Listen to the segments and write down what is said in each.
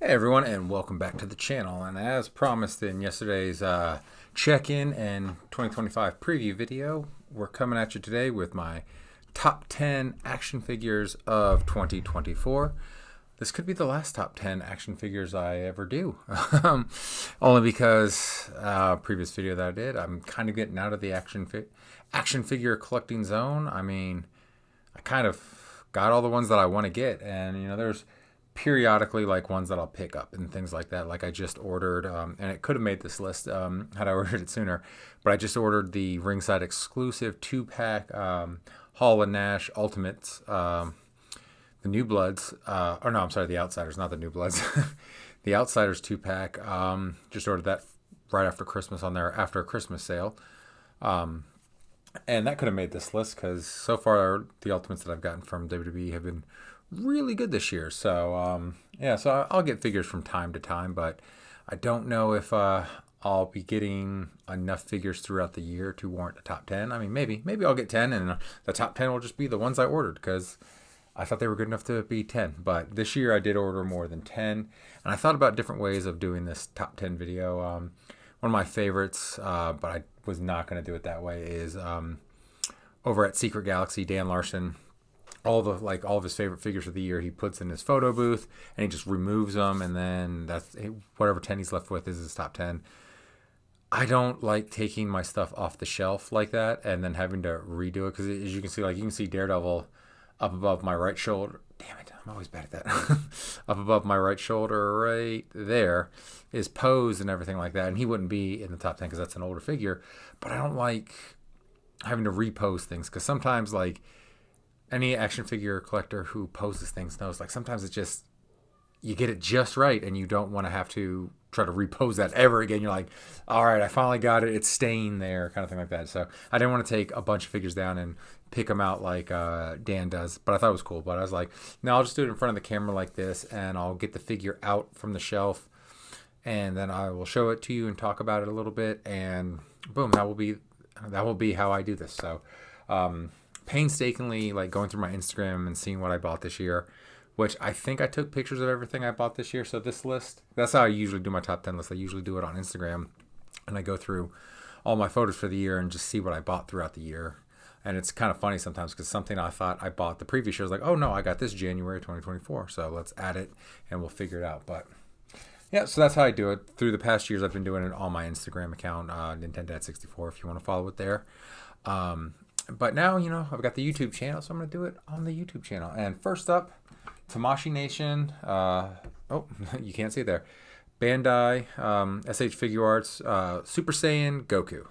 Hey everyone, and welcome back to the channel. And as promised in yesterday's check-in and 2025 preview video, we're coming at you today with my top 10 action figures of 2024. This could be the last top 10 action figures I ever do. Only because previous video that I did, I'm kind of getting out of the action figure collecting zone. I mean, I kind of got all the ones that I want to get, and there's periodically like ones that I'll pick up and things like that. Like I just ordered, and it could have made this list had I ordered it sooner, but I just ordered the ringside exclusive 2-pack Hall and Nash Ultimates, the New Bloods, or no, I'm sorry, the Outsiders, not the New Bloods, the Outsiders 2-pack. Just ordered that right after Christmas on their after a Christmas sale. And that could have made this list because so far the Ultimates that I've gotten from WWE have been really good this year. So so I'll get figures from time to time, but I don't know if I'll be getting enough figures throughout the year to warrant a top 10. I mean, maybe I'll get 10 and the top 10 will just be the ones I ordered because I thought they were good enough to be 10. But this year I did order more than 10, and I thought about different ways of doing this top 10 video. One of my favorites, but I was not going to do it that way, is over at Secret Galaxy, Dan Larson. All of his favorite figures of the year he puts in his photo booth, and he just removes them, and then that's whatever 10 he's left with is his top 10. I don't like taking my stuff off the shelf like that and then having to redo it, because as you can see, like you can see Daredevil up above my right shoulder. Damn it, I'm always bad at that. Up above my right shoulder right there is posed and everything like that, and he wouldn't be in the top 10 because that's an older figure. But I don't like having to repose things, because sometimes, like, any action figure collector who poses things knows, like, sometimes it's just, you get it just right and you don't want to have to try to repose that ever again. You're like, all right, I finally got it, it's staying there, kind of thing like that. So I didn't want to take a bunch of figures down and pick them out like Dan does, but I thought it was cool. But I was like, no, I'll just do it in front of the camera like this, and I'll get the figure out from the shelf, and then I will show it to you and talk about it a little bit, and boom, that will be how I do this. So painstakingly, like, going through my Instagram and seeing what I bought this year, which I think I took pictures of everything I bought this year. So this list, that's how I usually do my top 10 list. I usually do it on Instagram, and I go through all my photos for the year and just see what I bought throughout the year. And it's kind of funny sometimes, because something I thought I bought the previous year, I was like, oh no, I got this January 2024. So let's add it and we'll figure it out. But yeah, so that's how I do it. Through the past years, I've been doing it on my Instagram account, Nintendad64, if you want to follow it there. But now, I've got the YouTube channel, so I'm going to do it on the YouTube channel. And first up, Tamashii Nation. You can't see it there. Bandai, SH Figure Arts, Super Saiyan Goku.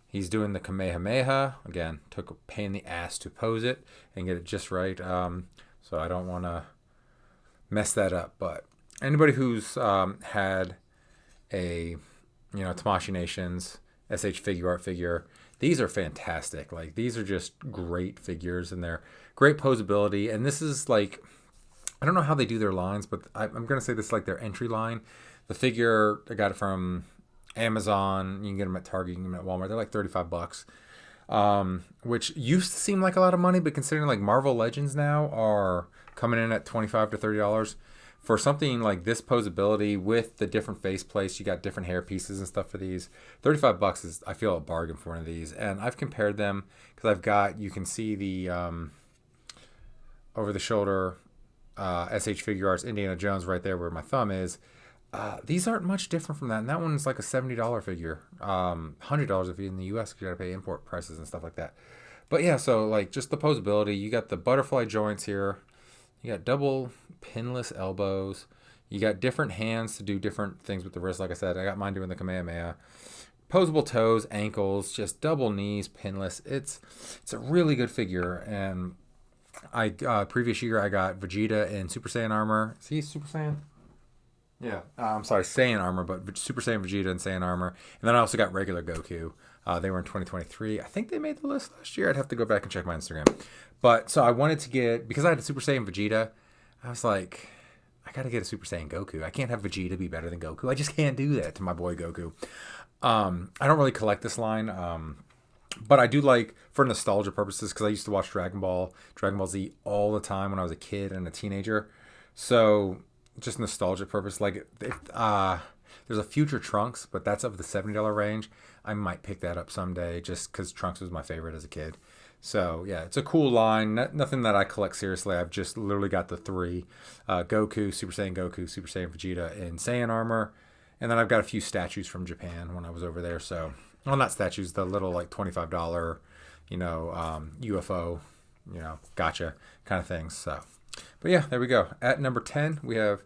He's doing the Kamehameha. Again, took a pain in the ass to pose it and get it just right. So I don't want to mess that up. But anybody who's had a, Tamashii Nation's SH Figure Art figure, these are fantastic. Like, these are just great figures, and they're great posability. And this is like, I don't know how they do their lines, but I'm going to say this is like their entry line. The figure, I got it from Amazon. You can get them at Target, you can get them at Walmart. They're like $35, which used to seem like a lot of money, but considering like Marvel Legends now are coming in at $25 to $30 for something like this posability with the different face plates, you got different hair pieces and stuff for these. $35 is, I feel, a bargain for one of these. And I've compared them because I've got, you can see the over the shoulder SH Figure Arts Indiana Jones right there where my thumb is. These aren't much different from that, and that one's like a $70 figure, $100 if you're in the US because you gotta pay import prices and stuff like that. But yeah, so like just the posability, you got the butterfly joints here, you got double pinless elbows, you got different hands to do different things with the wrist. Like I said, I got mine doing the Kamehameha. Posable toes, ankles, just double knees, pinless. It's a really good figure. And I previous year I got Vegeta in Super Saiyan armor. See, Super Saiyan? Yeah, I'm sorry, Saiyan armor, but Super Saiyan Vegeta and Saiyan armor. And then I also got regular Goku. They were in 2023. I think they made the list last year. I'd have to go back and check my Instagram. But so I wanted to get, because I had a Super Saiyan Vegeta, I was like, I got to get a Super Saiyan Goku. I can't have Vegeta be better than Goku. I just can't do that to my boy Goku. I don't really collect this line, but I do like, for nostalgia purposes, because I used to watch Dragon Ball Z all the time when I was a kid and a teenager. So just nostalgic purpose. Like if there's a Future Trunks, but that's of the $70 range. I might pick that up someday just because Trunks was my favorite as a kid. So yeah, it's a cool line. Nothing that I collect seriously. I've just literally got the three: Goku, Super Saiyan Goku, Super Saiyan Vegeta, and Saiyan armor. And then I've got a few statues from Japan when I was over there. So, well, not statues, the little like $25, UFO, gotcha kind of things. So, but yeah, there we go. At number 10, we have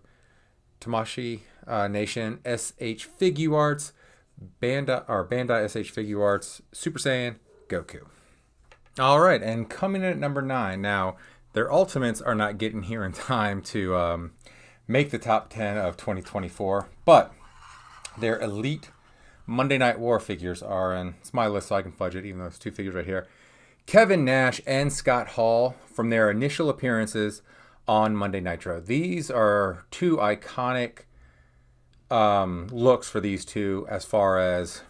Tamashii Nation SH Figuarts, Bandai SH Figuarts, Super Saiyan Goku. All right, and coming in at number 9. Now, their ultimates are not getting here in time to make the top 10 of 2024, but their elite Monday Night War figures are, and it's my list so I can fudge it, even though it's two figures right here. Kevin Nash and Scott Hall from their initial appearances on Monday Nitro. These are two iconic looks for these two as far as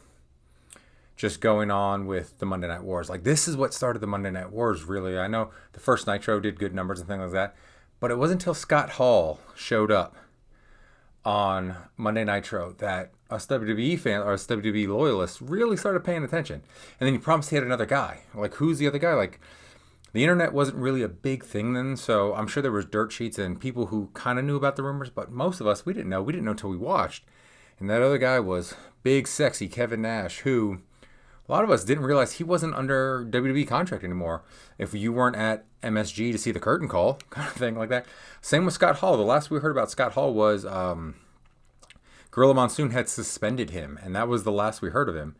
just going on with the Monday Night Wars. Like, this is what started the Monday Night Wars, really. I know the first Nitro did good numbers and things like that, but it wasn't until Scott Hall showed up on Monday Nitro that us WWE fans or us WWE loyalists really started paying attention. And then he promised he had another guy. Like, who's the other guy? Like, the internet wasn't really a big thing then, so I'm sure there was dirt sheets and people who kind of knew about the rumors, but most of us, we didn't know. We didn't know until we watched. And that other guy was big, sexy Kevin Nash, who a lot of us didn't realize he wasn't under WWE contract anymore. If you weren't at MSG to see the curtain call, kind of thing like that. Same with Scott Hall. The last we heard about Scott Hall was Gorilla Monsoon had suspended him, and that was the last we heard of him.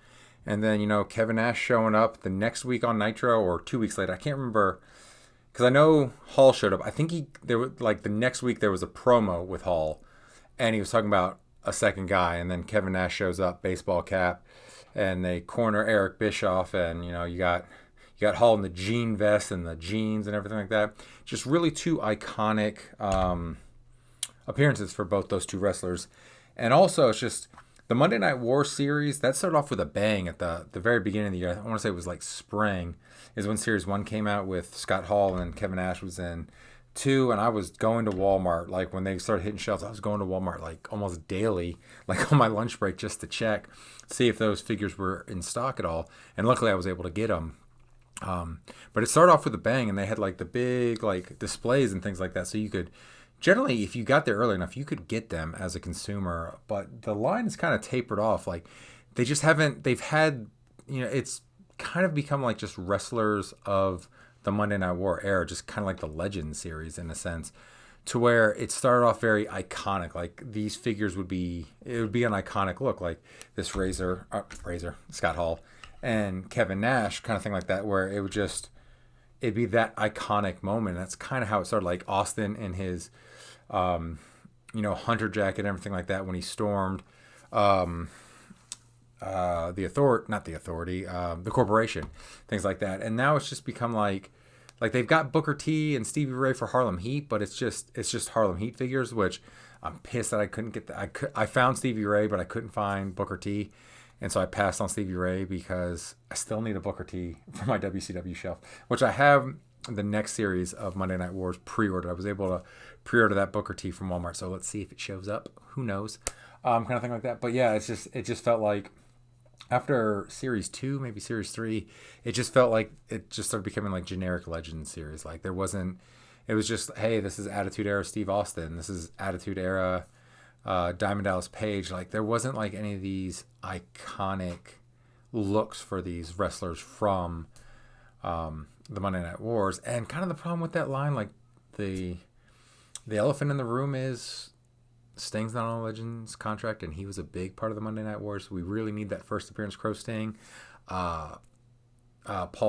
And then, Kevin Nash showing up the next week on Nitro or 2 weeks later. I can't remember, because I know Hall showed up. I think the next week there was a promo with Hall, and he was talking about a second guy, and then Kevin Nash shows up, baseball cap, and they corner Eric Bischoff, and you got Hall in the jean vest and the jeans and everything like that. Just really two iconic appearances for both those two wrestlers. And also, it's just the Monday Night War series, that started off with a bang at the very beginning of the year. I want to say it was like spring is when Series 1 came out with Scott Hall, and Kevin Nash was in 2. And I was going to Walmart, like when they started hitting shelves, I was going to Walmart like almost daily, like on my lunch break, just to check, see if those figures were in stock at all. And luckily I was able to get them. But it started off with a bang, and they had like the big like displays and things like that. So you could, generally, if you got there early enough, you could get them as a consumer. But the line is kind of tapered off. Like, they just haven't, they've had, it's kind of become like just wrestlers of the Monday Night War era, just kind of like the Legend series in a sense, to where it started off very iconic. Like, these figures would be an iconic look, like this Scott Hall and Kevin Nash kind of thing like that, where it'd be that iconic moment. That's kind of how it started. Like Austin in his, hunter jacket and everything like that when he stormed the corporation, things like that. And now it's just become like they've got Booker T and Stevie Ray for Harlem Heat, but it's just Harlem Heat figures, which I'm pissed that I couldn't get that. I found Stevie Ray, but I couldn't find Booker T. And so I passed on Stevie Ray because I still need a Booker T for my WCW shelf, which I have the next series of Monday Night Wars pre-ordered. I was able to pre-order that Booker T from Walmart. So let's see if it shows up. Who knows? Kind of thing like that. But yeah, it just felt like after Series 2, maybe Series 3, it just felt like it just started becoming like generic Legend series. Like it was just, hey, this is Attitude Era Steve Austin. This is Attitude Era Diamond Dallas Page. Like, there wasn't like any of these iconic looks for these wrestlers from the Monday Night Wars. And kind of the problem with that line, like the elephant in the room is Sting's not on a Legends contract, and he was a big part of the Monday Night Wars. So we really need that first appearance, Crow Sting, Paul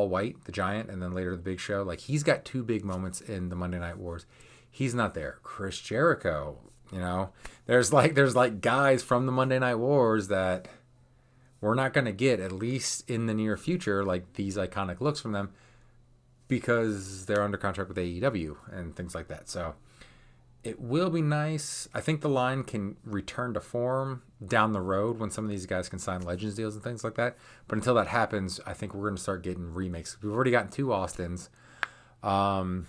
White, the Giant, and then later the Big Show. Like, he's got two big moments in the Monday Night Wars. He's not there. Chris Jericho. There's guys from the Monday Night Wars that we're not going to get, at least in the near future, like these iconic looks from them, because they're under contract with AEW and things like that. So it will be nice. I think the line can return to form down the road when some of these guys can sign Legends deals and things like that. But until that happens, I think we're going to start getting remakes. We've already gotten 2 Austins. I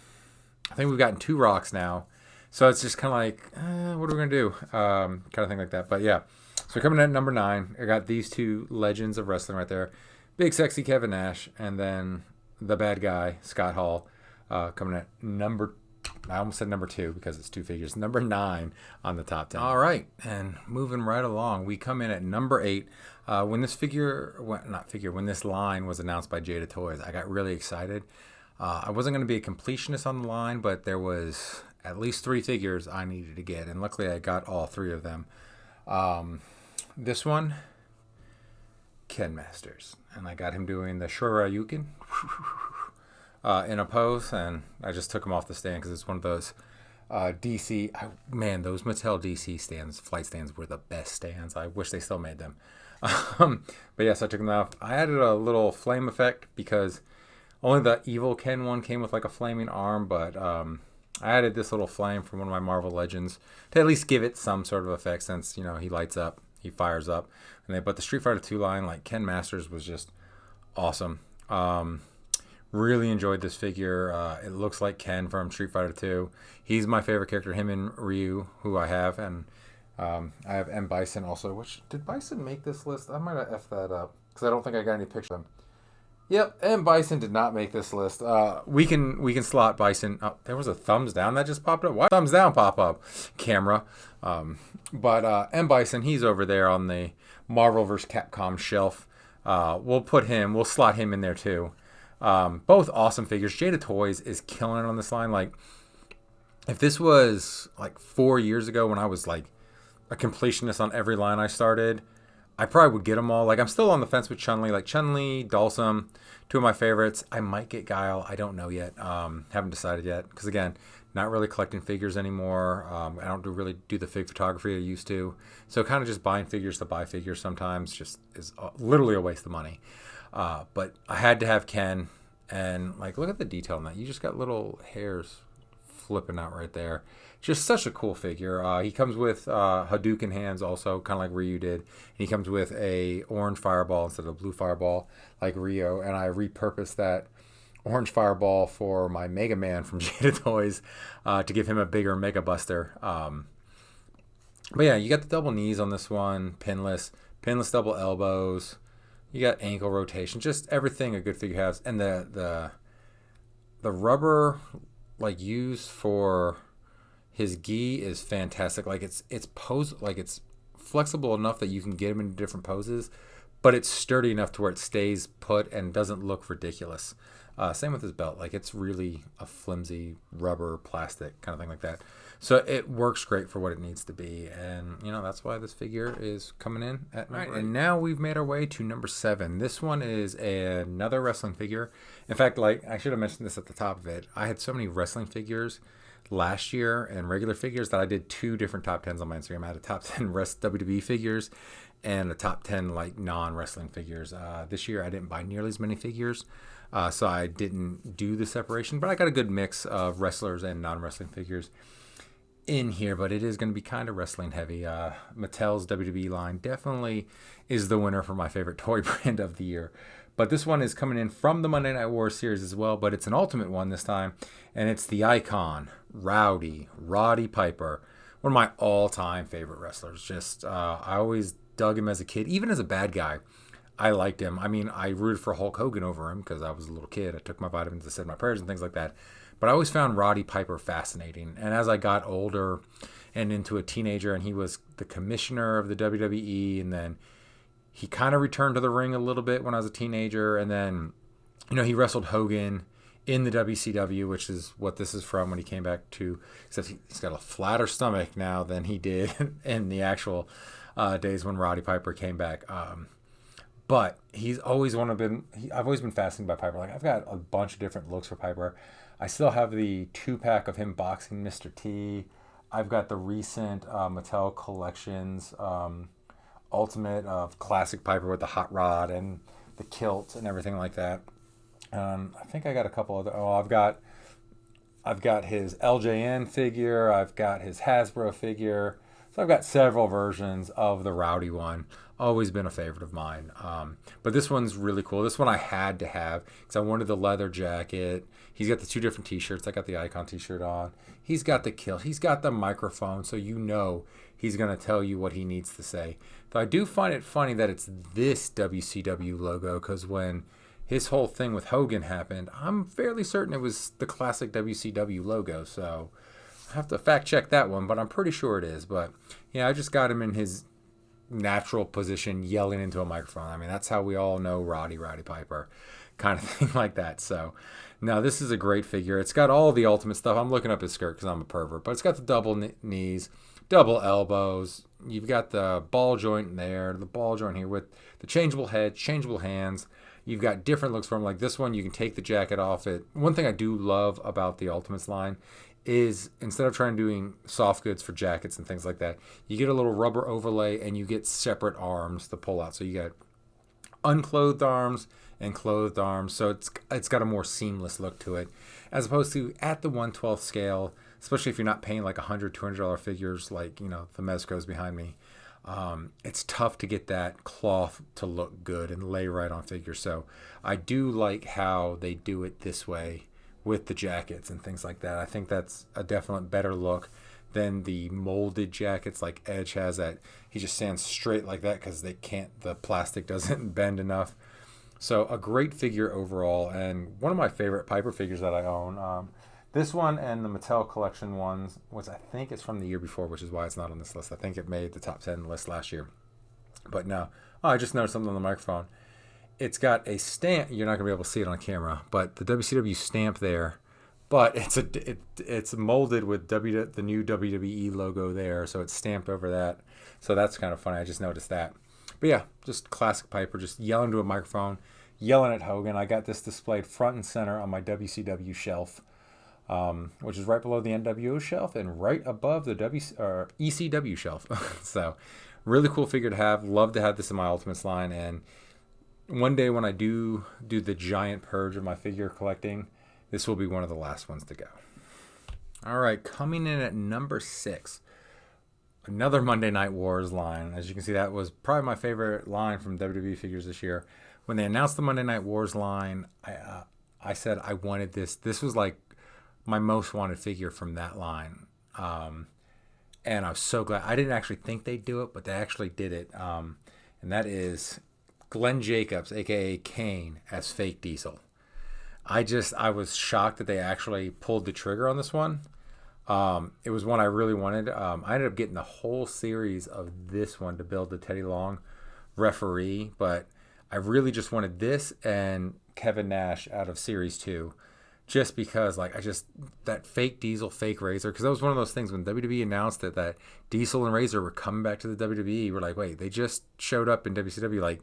think we've gotten 2 Rocks now. So it's just kind of like, what are we gonna do? Kind of thing like that. But yeah, so coming in at number 9, I got these two legends of wrestling right there, big sexy Kevin Nash, and then the bad guy Scott Hall, coming at number. I almost said number 2 because it's 2 figures. Number 9 on the top 10. All right, and moving right along, we come in at number 8. When this when this line was announced by Jada Toys, I got really excited. I wasn't going to be a completionist on the line, but there was at least 3 figures I needed to get, and luckily I got all 3 of them. This one, Ken Masters, and I got him doing the Shoryuken in a pose, and I just took him off the stand because it's one of those DC. Those Mattel DC stands, flight stands, were the best stands. I wish they still made them. But yes, I took them off. I added a little flame effect because only the evil Ken one came with like a flaming arm, but I added this little flame from one of my Marvel Legends to at least give it some sort of effect, since he lights up, he fires up. But the Street Fighter 2 line, like Ken Masters, was just awesome. Really enjoyed this figure. It looks like Ken from Street Fighter 2. He's my favorite character, him and Ryu, who I have, and I have M. Bison also. Which, did Bison make this list? I might have effed that up because I don't think I got any pictures of him. Yep, M. Bison did not make this list. We can slot Bison. Oh, there was a thumbs down that just popped up. Why thumbs down pop up? Camera. But M. Bison, he's over there on the Marvel vs. Capcom shelf. We'll slot him in there too. Both awesome figures. Jada Toys is killing it on this line. Like, if this was like 4 years ago when I was like a completionist on every line I started, I probably would get them all. Like, I'm still on the fence with Chun-Li. Like, Chun-Li, Dalsum, 2 of my favorites. I might get Guile. I don't know yet. Haven't decided yet. Because, again, not really collecting figures anymore. I don't really do the fig photography I used to. So, kind of just buying figures to buy figures sometimes just is literally a waste of money. But I had to have Ken. And, like, look at the detail on that. You just got little hairs flipping out right there. Just such a cool figure. He comes with Hadouken hands also, kind of like Ryu did. And he comes with a orange fireball instead of blue fireball like Ryu. And I repurposed that orange fireball for my Mega Man from Jada Toys to give him a bigger Mega Buster. But yeah, you got the double knees on this one, pinless double elbows. You got ankle rotation, just everything a good figure has. And the rubber like used for his gi is fantastic. Like it's flexible enough that you can get him into different poses, but it's sturdy enough to where it stays put and doesn't look ridiculous. Same with his belt. Like, it's really a flimsy rubber plastic kind of thing like that. So it works great for what it needs to be. And, that's why this figure is coming in at number 8. And now we've made our way to number 7. This one is another wrestling figure. In fact, like, I should have mentioned this at the top of it. I had so many wrestling figures last year and regular figures that I did 2 different top 10s on my Instagram. I had a top 10 WWE figures and a top 10 like non-wrestling figures. This year I didn't buy nearly as many figures, so I didn't do the separation, but I got a good mix of wrestlers and non-wrestling figures in here, but it is going to be kind of wrestling heavy. Mattel's WWE line definitely is the winner for my favorite toy brand of the year. But this one is coming in from the Monday Night Wars series as well, but it's an Ultimate one this time, and it's the Icon, Roddy Piper, one of my all-time favorite wrestlers. Just, I always dug him as a kid, even as a bad guy. I liked him. I mean, I rooted for Hulk Hogan over him because I was a little kid. I took my vitamins, I said my prayers and things like that. But I always found Roddy Piper fascinating. And as I got older and into a teenager, and he was the commissioner of the WWE, and then he kind of returned to the ring a little bit when I was a teenager. And then, he wrestled Hogan in the WCW, which is what this is from when he came back to, except he's got a flatter stomach now than he did in the actual days when Roddy Piper came back. But I've always been fascinated by Piper. Like, I've got a bunch of different looks for Piper. I still have the 2-pack of him boxing Mr. T. I've got the recent Mattel Collections Ultimate of classic Piper with the hot rod and the kilt and everything like that. I think I got a couple other. I've got his LJN figure. I've got his Hasbro figure. So I've got several versions of the Rowdy one. Always been a favorite of mine. But this one's really cool. This one I had to have because I wanted the leather jacket. He's got the two different t-shirts. I got the Icon t-shirt on. He's got the kill. He's got the microphone, so you know he's going to tell you what he needs to say. Though I do find it funny that it's this WCW logo because when his whole thing with Hogan happened, I'm fairly certain it was the classic WCW logo. So I have to fact check that one, but I'm pretty sure it is. But yeah, I just got him in his natural position yelling into a microphone. I mean, that's how we all know Roddy Piper, kind of thing like that. So now this is a great figure. It's got all the Ultimate stuff. I'm looking up his skirt because I'm a pervert, but it's got the double knees, double elbows. You've got the ball joint there, the ball joint here with the changeable head, changeable hands. You've got different looks for him. Like this one, you can take the jacket off it. One thing I do love about the Ultimates line is instead of trying doing soft goods for jackets and things like that, you get a little rubber overlay and you get separate arms to pull out. So you got unclothed arms and clothed arms. So it's got a more seamless look to it as opposed to at the 1/12 scale, especially if you're not paying like $100, $200 figures like, you know, the Mezco's behind me. It's tough to get that cloth to look good and lay right on figures. So I do like how they do it this way with the jackets and things like that. I think that's a definite better look than the molded jackets like Edge has that he just stands straight like that because the plastic doesn't bend enough. So a great figure overall, and one of my favorite Piper figures that I own. This one and the Mattel collection ones, which I think is from the year before, which is why it's not on this list. I think it made the top 10 list last year. But no, I just noticed something on the microphone. It's got a stamp. You're not going to be able to see it on camera, but the WCW stamp there. But it's molded with the new WWE logo there, so it's stamped over that. So that's kind of funny. I just noticed that. But yeah, just classic Piper, just yelling to a microphone, yelling at Hogan. I got this displayed front and center on my WCW shelf. Which is right below the NWO shelf and right above the ECW shelf. So really cool figure to have. Love to have this in my Ultimates line. And one day when I do the giant purge of my figure collecting, this will be one of the last ones to go. All right, coming in at number 6, another Monday Night Wars line. As you can see, that was probably my favorite line from WWE figures this year. When they announced the Monday Night Wars line, I said I wanted this. This was like my most wanted figure from that line. And I was so glad. I didn't actually think they'd do it, but they actually did it. And that is Glenn Jacobs, a.k.a. Kane, as Fake Diesel. I was shocked that they actually pulled the trigger on this one. It was one I really wanted. I ended up getting the whole series of this one to build the Teddy Long referee, but I really just wanted this and Kevin Nash out of Series 2. Just because, that Fake Diesel, Fake Razor, because that was one of those things when WWE announced that Diesel and Razor were coming back to the WWE. We're like, wait, they just showed up in WCW,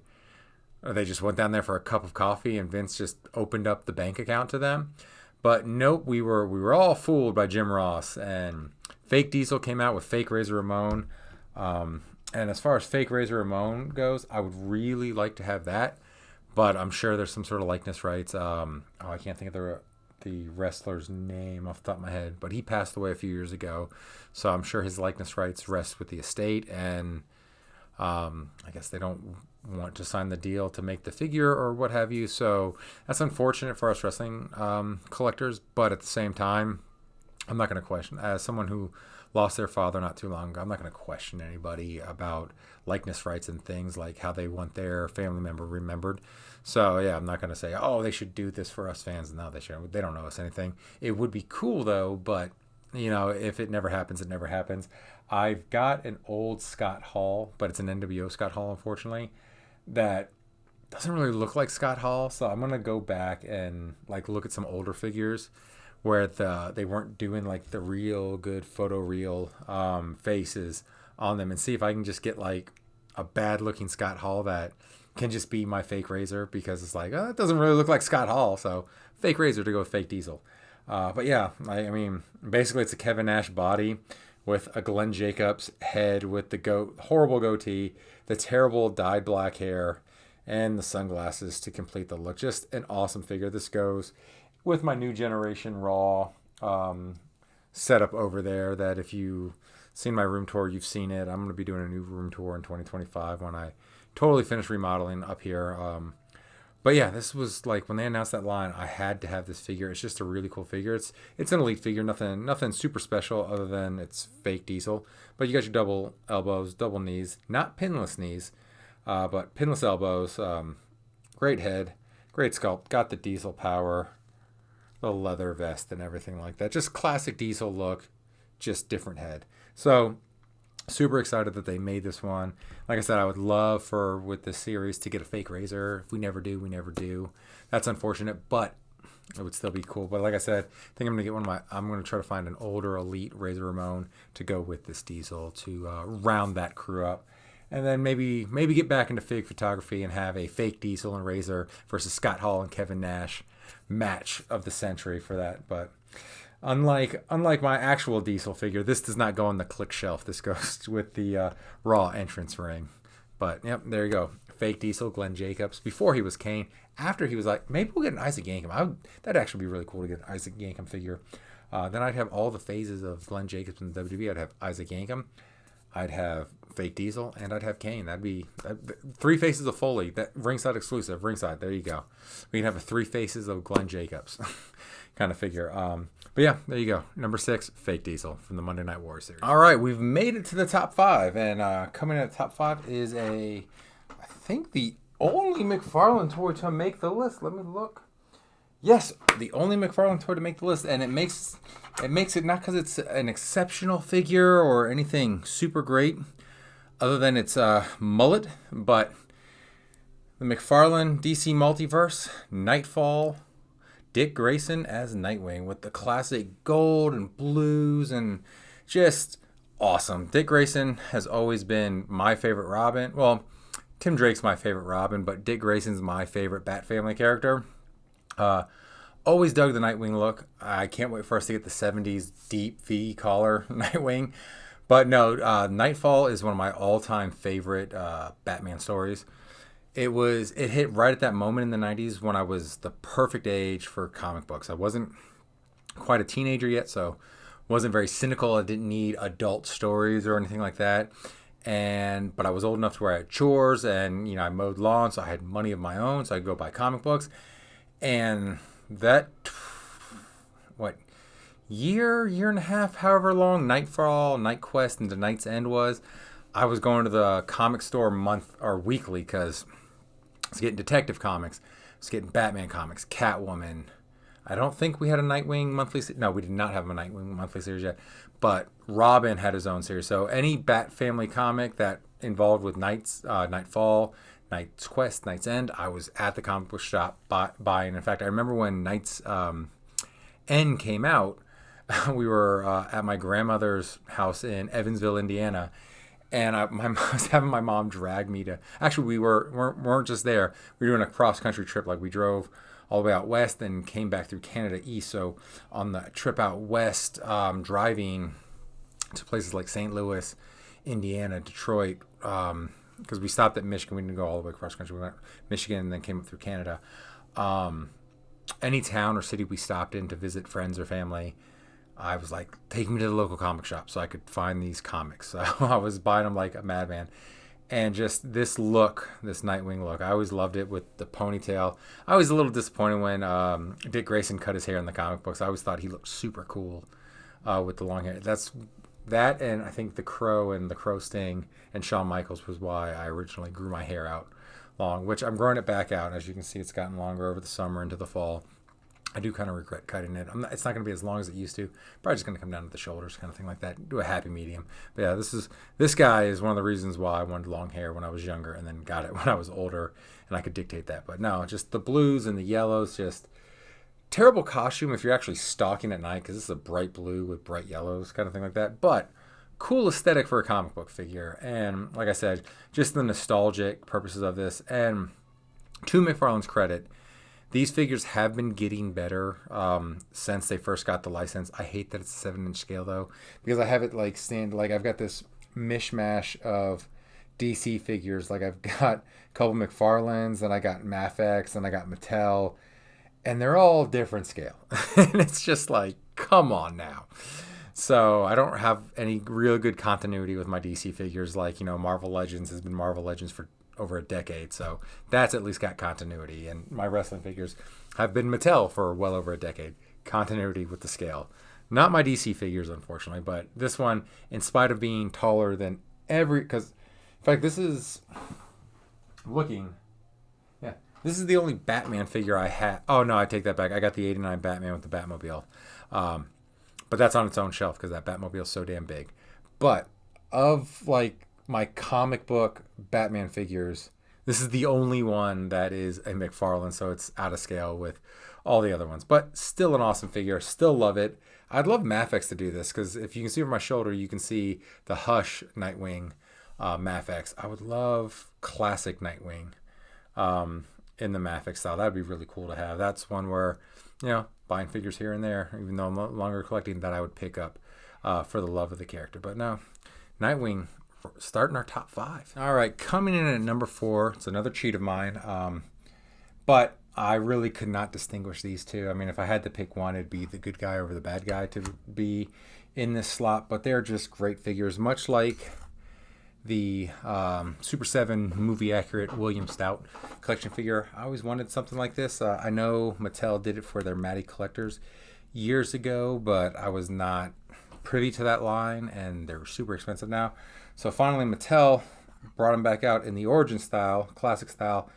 or they just went down there for a cup of coffee and Vince just opened up the bank account to them. But nope, we were all fooled by Jim Ross, and Fake Diesel came out with Fake Razor Ramon. And as far as Fake Razor Ramon goes, I would really like to have that, but I'm sure there's some sort of likeness rights. I can't think of the wrestler's name off the top of my head, but he passed away a few years ago, so I'm sure his likeness rights rest with the estate, and I guess they don't want to sign the deal to make the figure or what have you, so that's unfortunate for us wrestling collectors, but at the same time, I'm not going to question, as someone who lost their father not too long ago, I'm not going to question anybody about likeness rights and things like how they want their family member remembered. So yeah, I'm not going to say, oh, they should do this for us fans. No, they shouldn't. They don't know us anything. It would be cool though, but if it never happens, it never happens. I've got an old Scott Hall, but it's an NWO Scott Hall, unfortunately, that doesn't really look like Scott Hall. So I'm going to go back and look at some older figures where they weren't doing the real good photoreal faces on them and see if I can just get a bad looking Scott Hall that can just be my Fake Razor, because it's it doesn't really look like Scott Hall, so Fake Razor to go with Fake Diesel. But yeah, I mean, basically it's a Kevin Nash body with a Glenn Jacobs head with the horrible goatee, the terrible dyed black hair, and the sunglasses to complete the look. Just an awesome figure. This goes with my New Generation Raw setup over there, that if you seen my room tour, you've seen it. I'm going to be doing a new room tour in 2025 when I totally finish remodeling up here. But yeah, this was like when they announced that line, I had to have this figure. It's just a really cool figure. It's an elite figure, nothing super special other than it's fake Diesel. But you got your double elbows, double knees, not pinless knees, but pinless elbows. Great head, great sculpt. Got the Diesel power, the leather vest and everything like that. Just classic Diesel look, just different head. So super excited that they made this one. Like I said, I would love for with this series to get a fake Razor. If we never do, we never do. That's unfortunate, but it would still be cool. But like I said, I think I'm gonna get I'm gonna try to find an older elite Razor Ramon to go with this Diesel to round that crew up. And then maybe get back into fig photography and have a fake Diesel and Razor versus Scott Hall and Kevin Nash match of the century for that. But unlike my actual Diesel figure, this does not go on the click shelf. This goes with the Raw entrance ring. But yep, there you go. Fake Diesel, Glenn Jacobs. Before he was Kane. After he was like, maybe we'll get an Isaac Yankem. That'd actually be really cool to get an Isaac Yankem figure. Then I'd have all the phases of Glenn Jacobs in the WWE. I'd have Isaac Yankem. I'd have fake Diesel, and I'd have Kane. That'd be 3 faces of Foley. That ringside exclusive. Ringside. There you go. We can have a 3 faces of Glenn Jacobs kind of figure. But yeah, there you go. Number 6, fake Diesel from the Monday Night War series. All right, we've made it to the top 5, and coming in at the top 5 is I think the only McFarlane toy to make the list. Let me look. Yes, the only McFarlane toy to make the list, and it makes it not because it's an exceptional figure or anything super great, other than its mullet, but the McFarlane DC Multiverse Nightfall, Dick Grayson as Nightwing with the classic gold and blues and just awesome. Dick Grayson has always been my favorite Robin. Well, Tim Drake's my favorite Robin, but Dick Grayson's my favorite Bat Family character. Always dug the Nightwing look. I can't wait for us to get the 70s deep V collar Nightwing. But no, Nightfall is one of my all-time favorite Batman stories. It hit right at that moment in the 90s when I was the perfect age for comic books. I wasn't quite a teenager yet, so wasn't very cynical. I didn't need adult stories or anything like that. But I was old enough to where I had chores and I mowed lawns, so I had money of my own, so I could go buy comic books. And that, year and a half, however long Nightfall, Night Quest, and The Night's End was, I was going to the comic store month or weekly because I was getting Detective Comics, I was getting Batman comics, Catwoman. I don't think we had a Nightwing monthly. No, we did not have a Nightwing monthly series yet. But Robin had his own series. So any Bat Family comic that involved with Nightfall, Night's Quest, Night's End, I was at the comic book shop buying. In fact, I remember when Night's End came out, we were at my grandmother's house in Evansville, Indiana, and I was having my mom drag me to. Actually, we weren't just there. We were doing a cross country trip. Like we drove all the way out west and came back through Canada east. So on the trip out west, driving to places like St. Louis, Indiana, Detroit. Because we stopped at Michigan. We didn't go all the way across country. We went Michigan and then came up through Canada. Any town or city we stopped in to visit friends or family, I was like, take me to the local comic shop so I could find these comics. So I was buying them like a madman. And just this look, this Nightwing look, I always loved it with the ponytail. I was a little disappointed when Dick Grayson cut his hair in the comic books. I always thought he looked super cool with the long hair. That and I think the Crow and the Crow Sting and Shawn Michaels was why I originally grew my hair out long, which I'm growing it back out. As you can see, it's gotten longer over the summer into the fall. I do kind of regret cutting it. It's not going to be as long as it used to. Probably just going to come down to the shoulders, kind of thing like that. Do a happy medium. But yeah, this guy is one of the reasons why I wanted long hair when I was younger and then got it when I was older and I could dictate that. But no, just the blues and the yellows, just terrible costume if you're actually stalking at night because this is a bright blue with bright yellows, kind of thing like that. But cool aesthetic for a comic book figure. And like I said, just the nostalgic purposes of this. And to McFarlane's credit, these figures have been getting better since they first got the license. I hate that it's a 7-inch scale though, because I have it I've got this mishmash of DC figures. Like I've got a couple McFarlanes, and I got Mafex, and I got Mattel, and they're all different scale. And it's just like, come on now. So I don't have any real good continuity with my DC figures. Like, Marvel Legends has been Marvel Legends for over a decade. So that's at least got continuity. And my wrestling figures have been Mattel for well over a decade. Continuity with the scale. Not my DC figures, unfortunately, but this one, in spite of being taller than because, in fact, this is looking, yeah, this is the only Batman figure I have. Oh, no, I take that back. I got the 89 Batman with the Batmobile. But that's on its own shelf because that Batmobile is so damn big. But of like my comic book Batman figures, this is the only one that is a McFarlane, so it's out of scale with all the other ones. But still an awesome figure. Still love it. I'd love Mafex to do this because if you can see over my shoulder, you can see the Hush Nightwing Mafex. I would love classic Nightwing in the Mafex style. That would be really cool to have. That's one where, buying figures here and there, even though I'm no longer collecting, that I would pick up for the love of the character. But no, Nightwing starting our top 5. All right, coming in at number 4, it's another cheat of mine. But I really could not distinguish these two. I mean, if I had to pick one, it'd be the good guy over the bad guy to be in this slot. But they're just great figures, much like the Super 7 movie accurate William Stout collection figure. I always wanted something like this. I know Mattel did it for their Matty collectors years ago, but I was not privy to that line, and they're super expensive now. So finally, Mattel brought them back out in the origin style, classic style,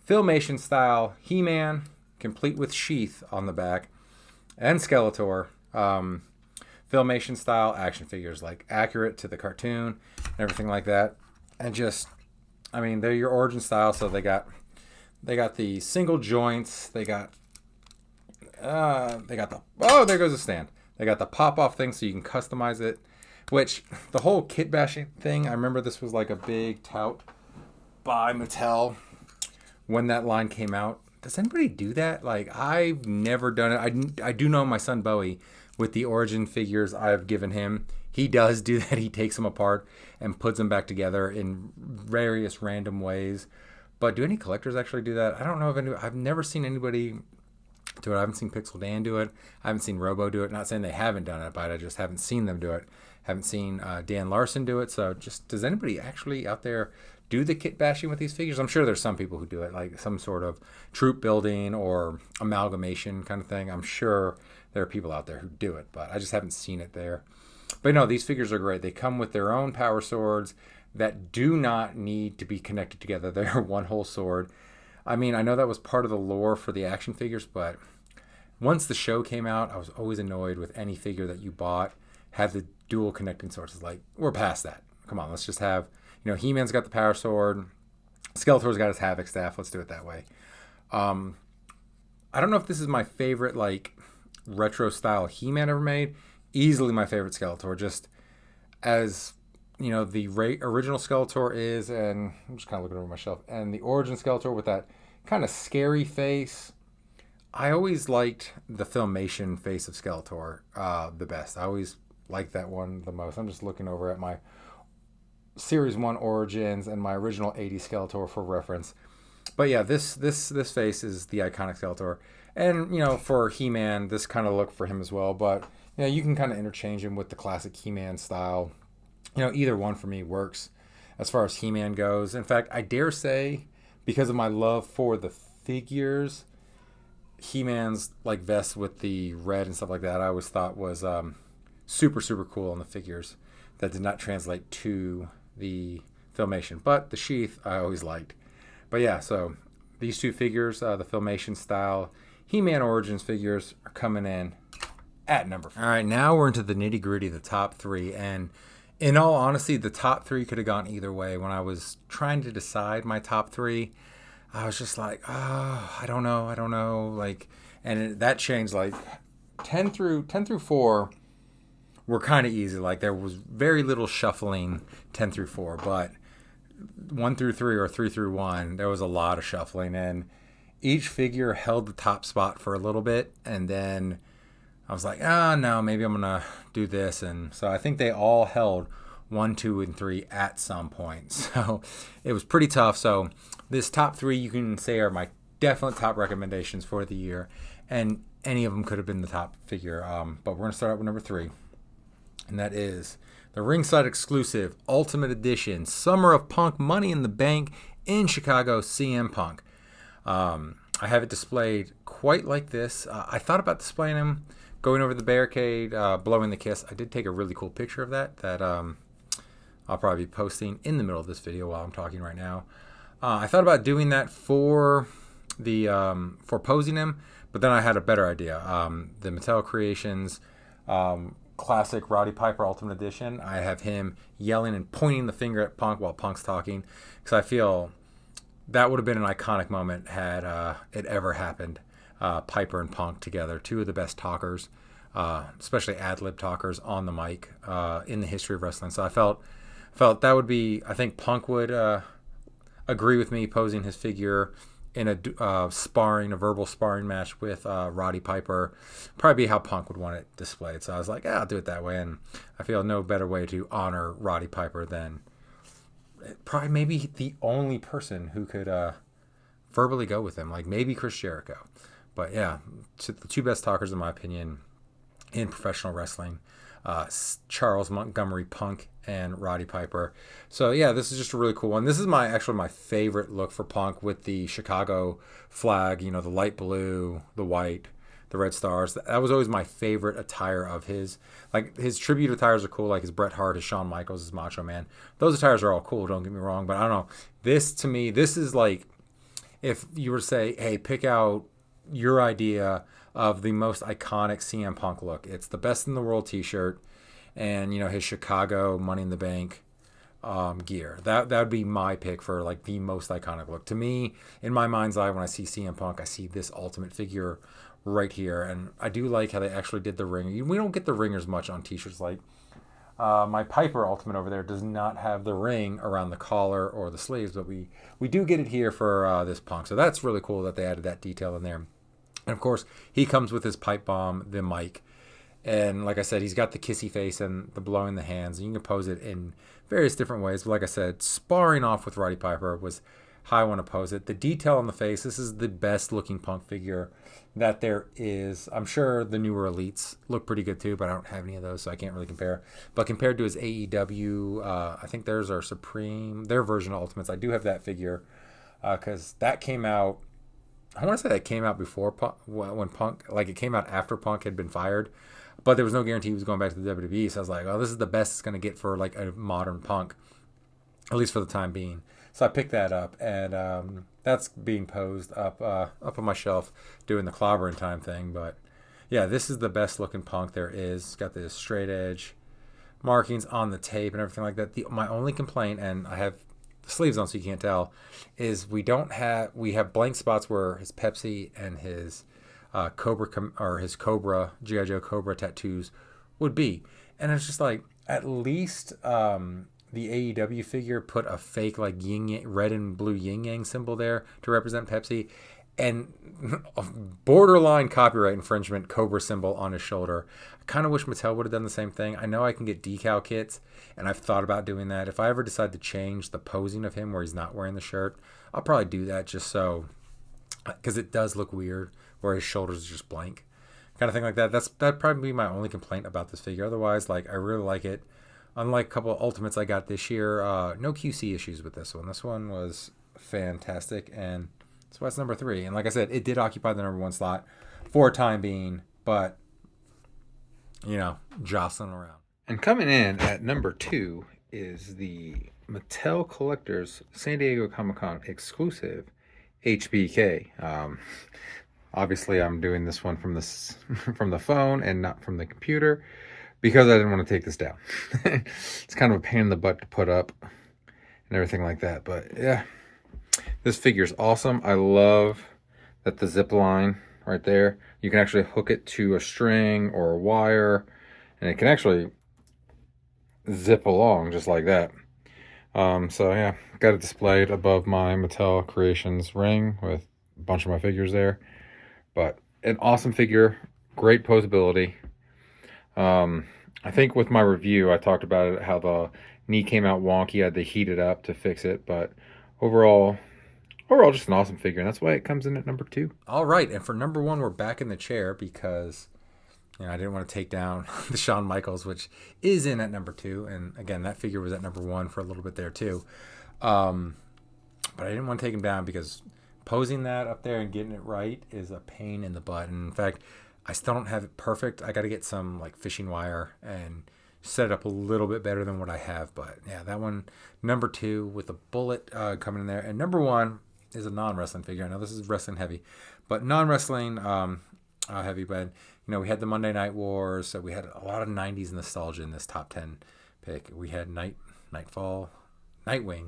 Filmation style, He-Man, complete with sheath on the back, and Skeletor. Filmation style action figures, like accurate to the cartoon and everything like that. And just, I mean, they're your origin style, so they got the single joints, they got the, oh, there goes the stand. They got the pop-off thing so you can customize it, which the whole kit bashing thing, I remember this was like a big tout by Mattel when that line came out. Does anybody do that? Like, I've never done it. I do know my son Bowie, with the origin figures I've given him, he does do that. He takes them apart and puts them back together in various random ways. But do any collectors actually do that? I don't know if any. I've never seen anybody do it. I haven't seen Pixel Dan do it. I haven't seen Robo do it. Not saying they haven't done it, but I just haven't seen them do it. Haven't seen Dan Larson do it. So just, does anybody actually out there do the kit bashing with these figures? I'm sure there's some people who do it, like some sort of troop building or amalgamation kind of thing. I'm sure there are people out there who do it, but I just haven't seen it there. But no, these figures are great. They come with their own power swords that do not need to be connected together. They're one whole sword. I mean, I know that was part of the lore for the action figures, but once the show came out, I was always annoyed with any figure that you bought had the dual connecting swords. It's like, we're past that. Come on, let's just have, He-Man's got the power sword. Skeletor's got his Havoc staff. Let's do it that way. I don't know if this is my favorite, like, retro style He-Man ever made. Easily my favorite Skeletor, just as the original Skeletor is, and I'm just kind of looking over my shelf, and the origin Skeletor with that kind of scary face. I always liked the Filmation face of Skeletor the best. I always liked that one the most. I'm just looking over at my Series 1 Origins and my original 80 Skeletor for reference. But yeah, this face is the iconic Skeletor. And, for He-Man, this kind of look for him as well. But, you can kind of interchange him with the classic He-Man style. Either one for me works as far as He-Man goes. In fact, I dare say, because of my love for the figures, He-Man's like vest with the red and stuff like that, I always thought was super, super cool on the figures. That did not translate to the Filmation. But the sheath, I always liked. But yeah, so these two figures, the Filmation style He-Man Origins figures, are coming in at number 4. All right, now we're into the nitty gritty, the top 3. And in all honesty, the top 3 could have gone either way. When I was trying to decide my top 3, I was just like, I don't know. Like, and that changed. Like 10 through 4 were kind of easy. Like there was very little shuffling 10 through 4, but 1 through 3 or 3 through 1, there was a lot of shuffling, and each figure held the top spot for a little bit, and then I was like, no, maybe I'm gonna do this. And so I think they all held 1, 2, and 3 at some point. So it was pretty tough. So this top 3 you can say are my definite top recommendations for the year, and any of them could have been the top figure. But we're gonna start out with number 3. and that is the ringside exclusive Ultimate Edition Summer of Punk Money in the Bank in Chicago CM Punk. I have it displayed quite like this. I thought about displaying him going over the barricade, blowing the kiss. I did take a really cool picture of that I'll probably be posting in the middle of this video while I'm talking right now. I thought about doing that for posing him, but then I had a better idea. The Mattel Creations classic Roddy Piper Ultimate Edition. I have him yelling and pointing the finger at Punk while Punk's talking, because I feel that would have been an iconic moment had it ever happened. Piper and Punk together, two of the best talkers, especially ad-lib talkers on the mic in the history of wrestling. So I felt that would be, I think Punk would agree with me posing his figure in a verbal sparring match with Roddy Piper. Probably be how Punk would want it displayed. So I was like, I'll do it that way. And I feel no better way to honor Roddy Piper than probably maybe the only person who could verbally go with him, like maybe Chris Jericho. But yeah, the two best talkers in my opinion in professional wrestling, Charles Montgomery Punk and Roddy Piper. So yeah, this is just a really cool one. This is my favorite look for Punk, with the Chicago flag, the light blue, the white, the red stars. That was always my favorite attire of his. Like, his tribute attires are cool, like his Bret Hart, his Shawn Michaels, his Macho Man. Those attires are all cool, don't get me wrong, but I don't know. This, to me, this is like, if you were to say, hey, pick out your idea of the most iconic CM Punk look. It's the best in the world t-shirt and, his Chicago Money in the Bank gear. That would be my pick for like the most iconic look. To me, in my mind's eye, when I see CM Punk, I see this Ultimate figure right here. And I do like how they actually did the ring. We don't get the ringers much on t-shirts. Like my Piper Ultimate over there does not have the ring around the collar or the sleeves, but we do get it here for this Punk. So that's really cool that they added that detail in there. And of course, he comes with his pipe bomb, the mic. And like I said, he's got the kissy face and the blowing the hands. And you can pose it in various different ways. But like I said, sparring off with Roddy Piper was how I want to pose it. The detail on the face, this is the best looking Punk figure that there is. I'm sure the newer Elites look pretty good too, but I don't have any of those, so I can't really compare. But compared to his AEW, I think theirs are Supreme, their version of Ultimates. I do have that figure because that came out, I want to say that came out before Punk, when Punk, like it came out after Punk had been fired, but there was no guarantee he was going back to the WWE. So I was like, oh, this is the best it's going to get for like a modern Punk, at least for the time being. So I picked that up, and that's being posed up on my shelf doing the clobbering time thing. But yeah, this is the best looking Punk there is. It's got the straight edge markings on the tape and everything like that. My only complaint, and I have the sleeves on so you can't tell, is we have blank spots where his Pepsi and his Cobra G.I. Joe Cobra tattoos would be. And it's just like, at least the AEW figure put a fake like red and blue yin yang symbol there to represent Pepsi, and a borderline copyright infringement Cobra symbol on his shoulder. I kind of wish Mattel would have done the same thing. I know I can get decal kits, and I've thought about doing that. If I ever decide to change the posing of him where he's not wearing the shirt, I'll probably do that just so, because it does look weird where his shoulders are just blank, kind of thing like that. That'd probably be my only complaint about this figure. Otherwise, like, I really like it. Unlike a couple of Ultimates I got this year, no QC issues with this one. This one was fantastic, and that's why it's number 3. And like I said, it did occupy the number 1 slot for a time being, but, jostling around. And coming in at number 2 is the Mattel Collectors San Diego Comic-Con exclusive HBK. Obviously, I'm doing this one from the phone and not from the computer, because I didn't want to take this down. It's kind of a pain in the butt to put up and everything like that. But yeah, this figure is awesome. I love that the zip line right there, you can actually hook it to a string or a wire, and it can actually zip along just like that. So yeah, got it displayed above my Mattel Creations ring with a bunch of my figures there. But an awesome figure, great posability. I think with my review, I talked about it, how the knee came out wonky. I had to heat it up to fix it, but overall, just an awesome figure, and that's why it comes in at number 2. All right, and for number 1, we're back in the chair because I didn't want to take down the Shawn Michaels, which is in at number 2. And again, that figure was at number 1 for a little bit there too. But I didn't want to take him down because posing that up there and getting it right is a pain in the butt. And in fact, I still don't have it perfect. I got to get some like fishing wire and set it up a little bit better than what I have. But yeah, that one, number 2 with a bullet coming in there. And number 1 is a non-wrestling figure. I know this is wrestling heavy, but non-wrestling heavy. But we had the Monday Night Wars, so we had a lot of 90s nostalgia in this top 10 pick. We had Nightwing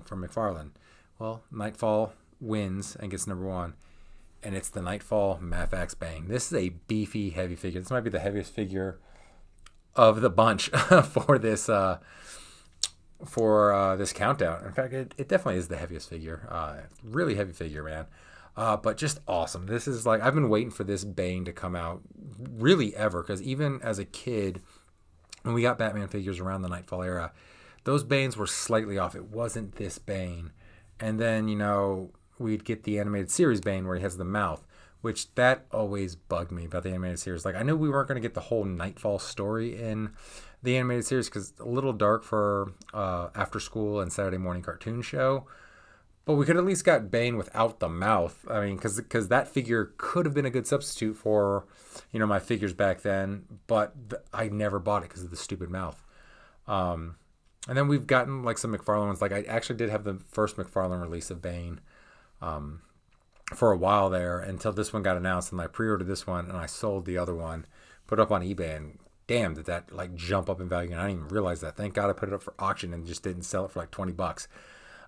from McFarlane. Well, Nightfall wins and gets number 1, and it's the Nightfall Mafax Bang. This is a beefy, heavy figure. This might be the heaviest figure of the bunch for this countdown. In fact, it definitely is the heaviest figure. Really heavy figure, man. But just awesome. This is like, I've been waiting for this Bane to come out really ever, because even as a kid, when we got Batman figures around the Nightfall era, those Banes were slightly off. It wasn't this Bane. And then, we'd get the animated series Bane where he has the mouth, which that always bugged me about the animated series. Like, I knew we weren't going to get the whole Nightfall story in the animated series because it's a little dark for after school and Saturday morning cartoon show. But we could at least got Bane without the mouth. I mean, because that figure could have been a good substitute for, my figures back then. But I never bought it because of the stupid mouth. And then we've gotten like some McFarlane ones. Like I actually did have the first McFarlane release of Bane for a while there until this one got announced, and I pre-ordered this one and I sold the other one, put it up on eBay, and damn, did that like jump up in value. And I didn't even realize that. Thank God I put it up for auction and just didn't sell it for like $20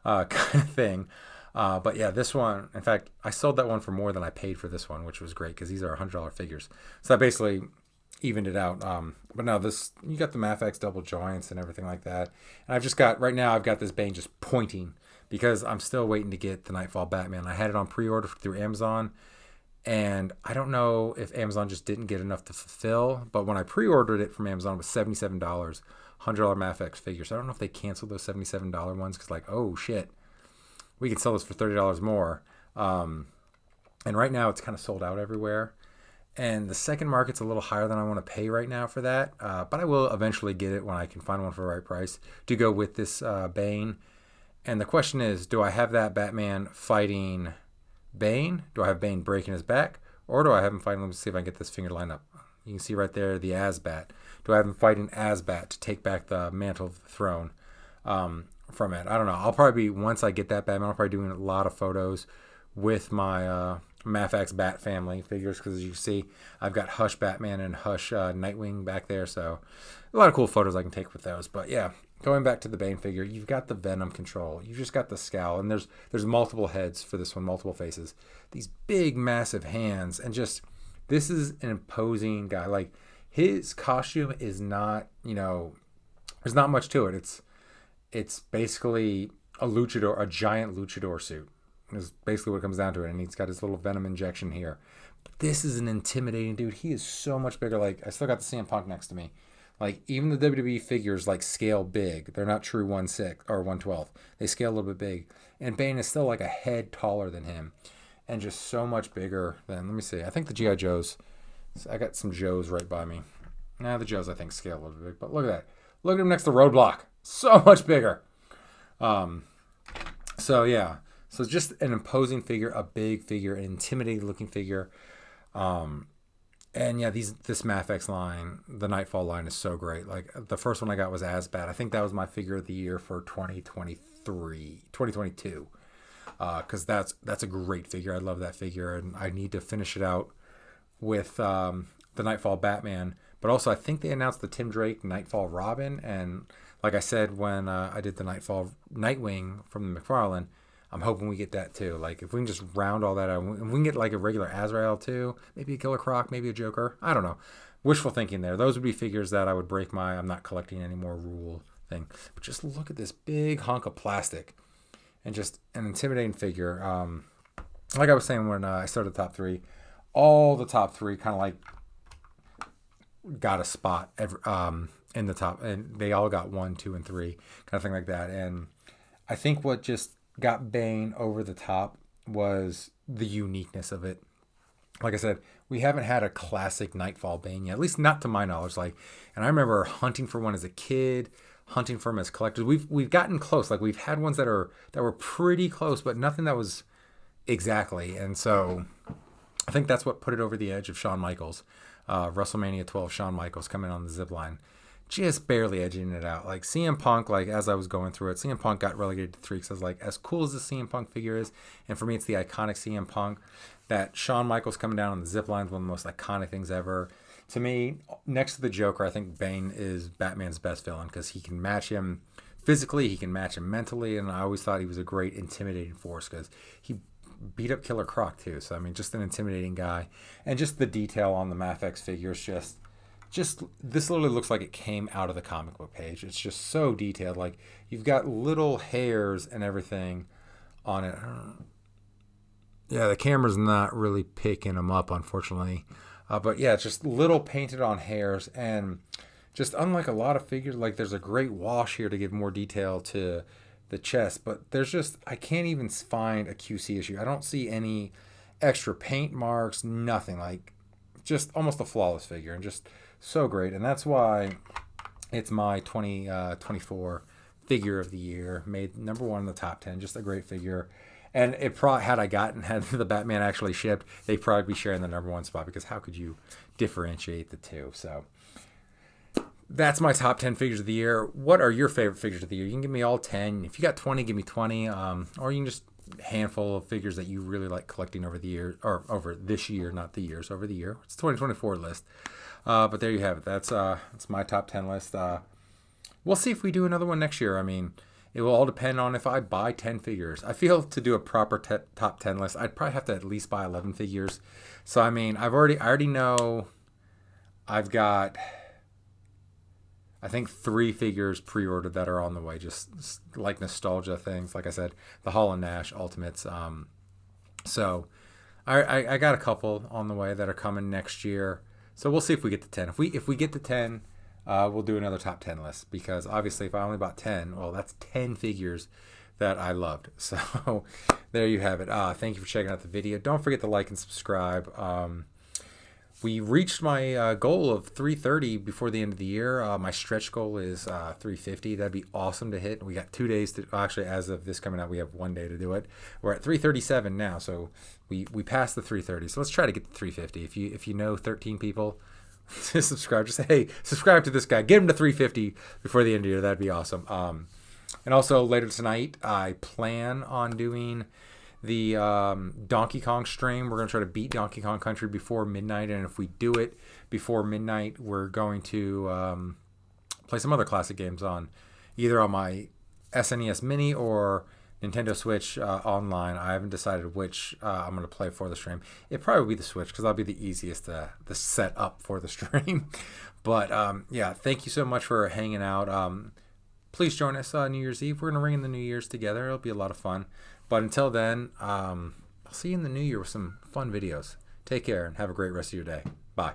kind of thing. But yeah, this one, in fact, I sold that one for more than I paid for this one, which was great because these are $100 figures. So I basically evened it out. But no, you got the Mafax double joints and everything like that. And right now I've got this Bane just pointing because I'm still waiting to get the Nightfall Batman. I had it on pre-order through Amazon, and I don't know if Amazon just didn't get enough to fulfill, but when I pre-ordered it from Amazon, it was $77, $100 Mafax figure. So I don't know if they canceled those $77 ones because like, oh shit, we can sell this for $30 more. And right now it's kind of sold out everywhere. And the second market's a little higher than I want to pay right now for that. But I will eventually get it when I can find one for the right price to go with this Bane. And the question is, do I have that Batman fighting Bane? Do I have Bane breaking his back? Or do I have him fighting? Let me see if I can get this finger lined up. You can see right there the Asbat. Do I have him fighting Asbat to take back the mantle of the throne from it? I don't know. I'll probably be, once I get that Batman, I'll probably be doing a lot of photos with my Mafax Bat family figures, because as you see, I've got Hush Batman and Hush Nightwing back there, so a lot of cool photos I can take with those. But yeah, going back to the Bane figure, you've got the Venom control, you just got the scowl, and there's multiple heads for this one, multiple faces, these big massive hands, and just, this is an imposing guy. Like, his costume is not, there's not much to it. It's basically a luchador, a giant luchador suit is basically what it comes down to it. And he's got his little Venom injection here. But this is an intimidating dude. He is so much bigger. Like, I still got the CM Punk next to me. Like, even the WWE figures like scale big. They're not true 1/6 or 1/12. They scale a little bit big. And Bane is still like a head taller than him, and just so much bigger than. Let me see. I think the GI Joes. I got some Joes right by me. Nah, the Joes I think scale a little bit big. But look at that. Look at him next to Roadblock. So much bigger. So yeah. So just an imposing figure, a big figure, an intimidating looking figure. And yeah, this Mafax line, the Nightfall line, is so great. Like, the first one I got was Asbat. I think that was my figure of the year for 2022. Because that's a great figure. I love that figure, and I need to finish it out with the Nightfall Batman. But also, I think they announced the Tim Drake Nightfall Robin, and like I said when I did the Nightfall Nightwing from the McFarlane, I'm hoping we get that too. Like, if we can just round all that out, if we can get like a regular Azrael too, maybe a Killer Croc, maybe a Joker. I don't know. Wishful thinking there. Those would be figures that I would break my I'm not collecting anymore rule thing. But just look at this big hunk of plastic and just an intimidating figure. Like I was saying when I started the top 3, all the top 3 kind of like got a spot in the top, and they all got 1, 2, and 3 kind of thing like that. And I think what just got Bane over the top was the uniqueness of it. like I said, we haven't had a classic Nightfall Bane yet, at least not to my knowledge. Like, and I remember hunting for one as a kid, hunting for them as collectors. We've gotten close. Like we've had ones that were pretty close, but nothing that was exactly. And so I think that's what put it over the edge of Shawn Michaels. WrestleMania 12, Shawn Michaels coming on the zip line, just barely edging it out. Like CM Punk, like as I was going through it, CM Punk got relegated to 3 because I was like, as cool as the CM Punk figure is, and for me it's the iconic CM Punk, that Shawn Michaels coming down on the zip line is one of the most iconic things ever. To me, next to the Joker, I think Bane is Batman's best villain because he can match him physically, he can match him mentally, and I always thought he was a great intimidating force because he beat up Killer Croc too. So I mean, just an intimidating guy, and just the detail on the Mafex figures, just this literally looks like it came out of the comic book page. It's just so detailed. Like you've got little hairs and everything on it. Yeah, the camera's not really picking them up, unfortunately. But yeah, it's just little painted on hairs, and just unlike a lot of figures, like there's a great wash here to give more detail to the chest, but there's just, I can't even find a QC issue. I don't see any extra paint marks, nothing. Like just almost a flawless figure, and just so great. And that's why it's my 2024 figure of the year, made number 1 in the top 10. Just a great figure. And it probably, had the Batman actually shipped, they'd probably be sharing the number 1 spot, because how could you differentiate the two? So that's my top 10 figures of the year. What are your favorite figures of the year? You can give me all 10. If you got 20, give me 20. Or you can just handful of figures that you really like collecting over the year, or over this year, not the years, over the year. It's 2024 list. But there you have it. That's my top 10 list. We'll see if we do another one next year. I mean, it will all depend on if I buy 10 figures. I feel to do a proper top 10 list, I'd probably have to at least buy 11 figures. So I mean, I already know I've got, I think 3 figures pre-ordered that are on the way, just like nostalgia things. Like I said, the Hall and Nash Ultimates. So I got a couple on the way that are coming next year. So we'll see if we get to 10. If we get to 10, we'll do another top 10 list, because obviously if I only bought 10, well, that's 10 figures that I loved. So there you have it. Thank you for checking out the video. Don't forget to like and subscribe. We reached my goal of 330 before the end of the year. My stretch goal is 350. That'd be awesome to hit. We got 2 days to, actually, as of this coming out, we have 1 day to do it. We're at 337 now, so we passed the 330. So let's try to get to 350. If you know 13 people, just subscribe. Just say, hey, subscribe to this guy. Get him to 350 before the end of the year. That'd be awesome. And also later tonight, I plan on doing the Donkey Kong stream. We're going to try to beat Donkey Kong Country before midnight, and if we do it before midnight, we're going to play some other classic games on either on my SNES Mini or Nintendo Switch online. I haven't decided which I'm going to play for the stream. It'd probably be the Switch, because that'll be the easiest to set up for the stream. But yeah, thank you so much for hanging out. Please join us New Year's Eve. We're going to ring in the New Year's together. It'll be a lot of fun. But until then, I'll see you in the new year with some fun videos. Take care and have a great rest of your day. Bye.